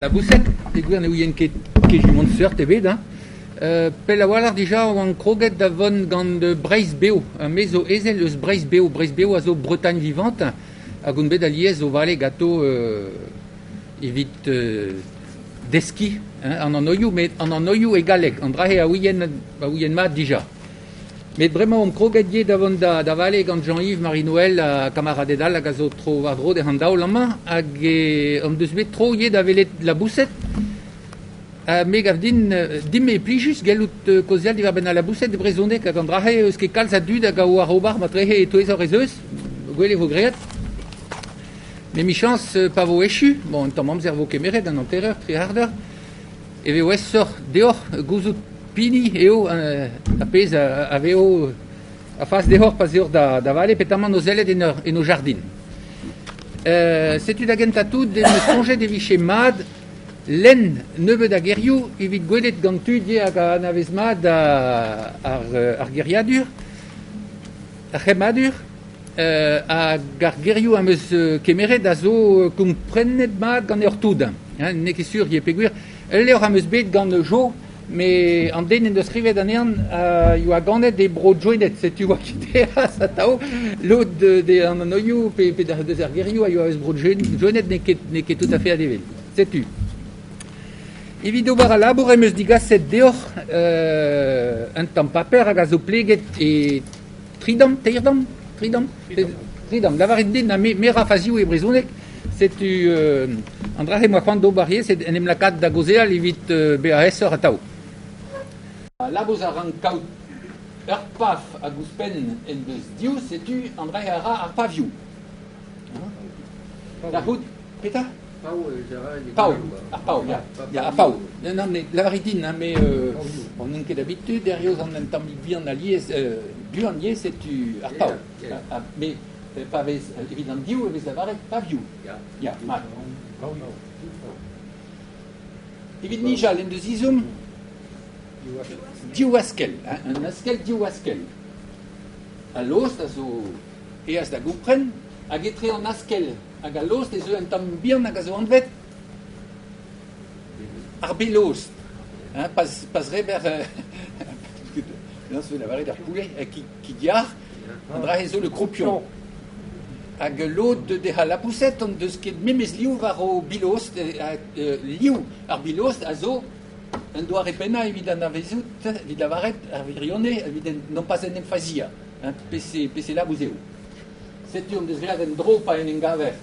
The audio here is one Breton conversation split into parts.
La boussette, det gwir ne ouien ket jimont seurt ebet, pel a walar dija oan kroget davon gant Breiz Beo, me zo ezel eus Breiz Beo a zo Bretagne vivante, hag un bet aliez o vale gato evit deski, an oioù, met an oioù egalek, an drahe a ouien mat dija. Met bremañ om kroget die davon da vale gant Jean-Yves Marie-Noël a kamaradedal hag a zo tro war dro de handaou lama, hag om deus bet tro ie da velet la boussette. Me gav din me plijus gelout kozial divar ben a la boussette de brezonek hag an drahe eus ket kalz a dud hag a o ar obar matrehe e toezor ez eus, gwele vo great. Me mi chans pa vo echu, bon, un tamm amzer vo kemeret an antereur, tri harder, e veo ez sor deor gouzout pini eo a pez a veo a fas deor pa zeur da vale petaman o zelet en o jardin. Setu da gentatout de me sonjet de viche mad len nebe da gerioù evit gwelet gantu die hag a navez mad ar geriadur, ar c'hemadur, hag ar gerioù am eus kemeret a zo komprenet mad gant ur tout. Ne ket sur ye peguir. El eur am eus bet gant jo, mais an den en deus skrivet an ean you a ganet de bro joinet, setu oa kite a sa tao, lot de an oioù pe deus ar gerioù a you a eus bro joinet ne ket tout a fait a devel. Setu. Evit ober a labour em eus digaset deor un tamm paper hag a zo pleget e tridam, lavaret din a me rafazioù e brezonek, setu an drahe moa c'hoant d'obariez en em lakaat da gozeal evit BAS ur a tao. Labouz a ran kaout ur paf a gouspen en deus diou, setu an drahe a ra ar pavioù. Da hout, peta? Pau, ar pau. Non, lavaret din, mais on n'en ket d'habitude, derioz an tamm bihan a liez, buan liez, setu ar pau. Mais pa vez, evit an diou, vez lavaret pavioù. Ya, mat. Evit nijal en deus izoum, diou askel, un askel diou askel. A lost a zo eaz da goupren, hag etre an askel, hag a lost ez un tamm bihan hag a zo anvet. Ar belost, pas reber, non se lavaret ar poulet, ki diar, an dra zo le kroupion. Hag lot de ha la boussette on deus ket memez liou war o bilost, liou ar bilost a zo un doar e penna evit an avezout, evit lavaret ar virionne, evit non pas en emfazia, pese la bouzeo. Setu on deus velat en dro pa en gaver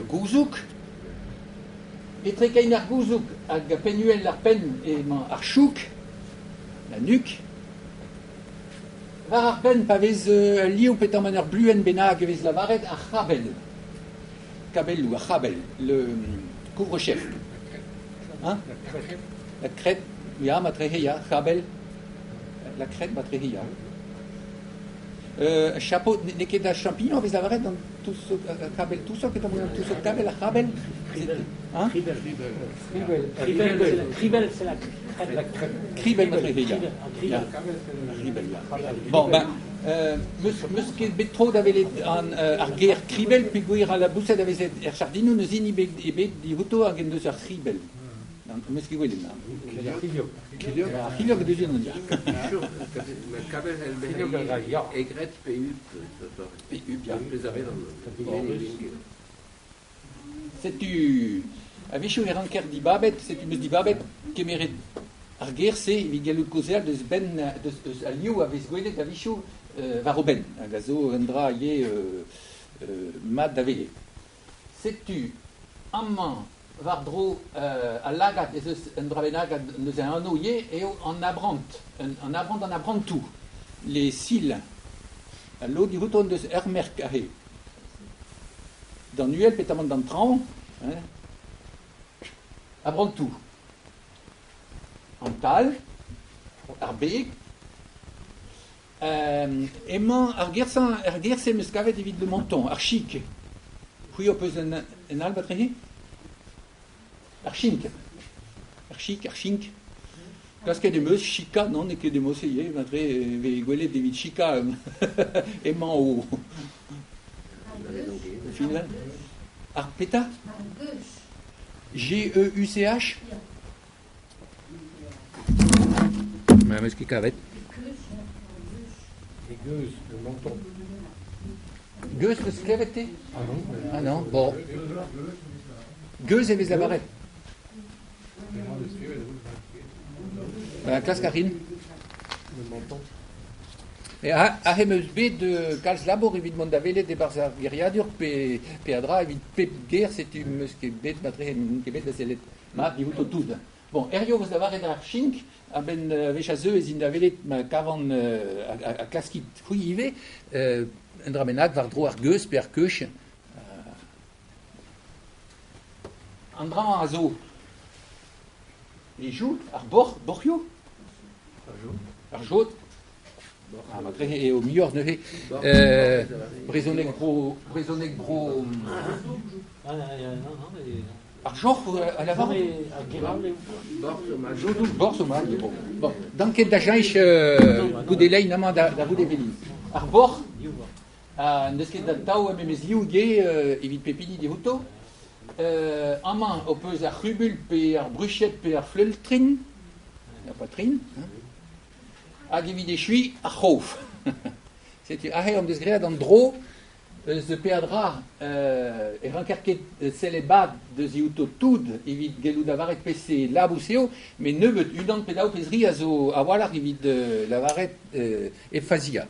gouzouk, etre kain ar gouzouk hag penuel ar pen ar chouk, la nuc, var ar pen pa vez liou petam an ur bluen benag vez lavaret ar chabel. Kabel ou ar chabel, le couvre-chef. La crête, ya matreheya, chabel. La crête matreheya. Chapeau, ne ket da champignon vez lavaret dans tout ce kabel, tout ça petam tout ce kabel ar chabel. Kribel, c'est la Kribel matreheya. Bon, ben, meus ket bet tro da velet ar ger kribel, pe gwir a la boussette a vezet er chardino neus in ebet di voto hag en deus ar kribel. Meus ket gwelet na. Ar chiliog deus an dia. Kabel egret PU, ya. Setu a vechou er anker di babet, setu meus di babet kemeret ar gerse evit galout kozel deus ben deus a liou a vez gwelet da vechou var o ben hag a zo un dra ye mat da vele. Setu amman var dro a lagat ez eus un dra benag neus an anno ye eo an abrant, an abrant tout. Les cils a lo di voton deus ur merk a he. Dan nuel petamant dan traoñ, abrant tout. An tal, ar beg, emañ ar gerse meus kavet evit le menton, ar chik. C'hwi o peus en al batrehe? Ar chink. Ar chink. Gasket de meus, chika, non, ne ket de meus eye, batre ve gwelet evit chika emañ o... Ar peta? G-E-U-C-H. Mais ce qui cavet. Et gueuse, le menton. Gueuse, le skeleté. Ah non. Ah non, bon. Gueuse et les avarettes. La classe Karine. Le menton. Et à MSB de Karls Labor, évidemment, d'Avele, des Barzar Guerriadur, Péadra, évidemment, Guerre, c'est une musquebet, matrine, québet, de celle ma, di tout. Bon, Erio, vous avez un chink, à ben, Vechazeux, et Zindavele, ma cavan, à Klaskit, Fouillivé, un dramenac, Vardro, Argueus, Percuche, Andran, Azo, les joues, Arbor, Borio, Arjot, ah, malgré et au meilleur de Brisonnec Bro. Ah, non, mais. Arjor à l'avant. Borsomal, bon. Dans quel d'agence Goudelay naman da Goudeveli. Arbor, nesket da tao mes liouge evit pepini de hoto. En main oppose à rubul per bruchet per fleltrin, la poitrine. Hag evit echui a chouf. C'est ahe om deus gread an dro ze perdra e rankerket celebat de ziouto tout evit gelou davaret pc labouseo, mais nebeut udan pedao pezri a zo a walar evit lavaret e fazia.